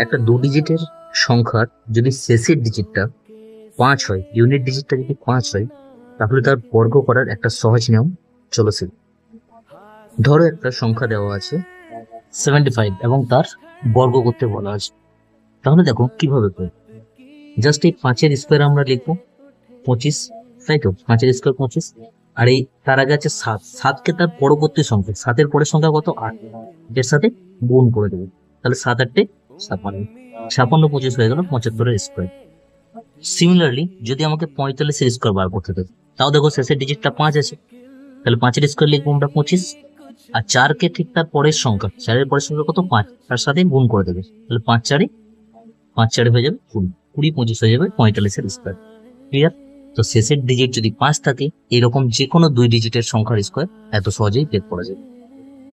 একটা 2 ডিজিটের সংখ্যার যদি শেষের ডিজিটটা 5 হয়, ইউনিট ডিজিটটা যদি 5 হয়, তাহলে তার বর্গ করার একটা সহজ নিয়ম চলেছে। ধরো একটা সংখ্যা দেওয়া আছে 75 এবং তার বর্গ করতে বলা আছে। তাহলে দেখো কিভাবে করব। জাস্ট এই 5-এর স্কোয়ার আমরা লিখবো 25, তাই তো? 5-এর স্কোয়ার 25, আর এই তার আগে আছে 7, 7কে তার পরবর্তী সংখ্যা, 7-এর পরের সংখ্যা কত? 8, এর সাথে গুণ করে দেবো। তাহলে 7-8 56, 56 25 হয়ে গেল 75-এর স্কোয়ার। সিমিলারলি যদি আমাকে 45-এর স্কোয়ার বার করতে দেবে, তাও দেখো শেষের ডিজিটটা 5 আছে, তাহলে 5-এর স্কোয়ার লিখবো আমরা 25, আর 4কে ঠিক তার পরের সংখ্যা, 4-এর পরের সংখ্যা কত? 5, তার সাথে গুণ করে দেবে। তাহলে 5 4 হয়ে যাবে 20, 20 25 হয়ে যাবে 45-এর স্কোয়ার। ক্লিয়ার? তো শেষের ডিজিট যদি 5 থাকে, এরকম যে কোনো 2 ডিজিটের সংখ্যার স্কোয়ার এত সহজেই বের করা যায়।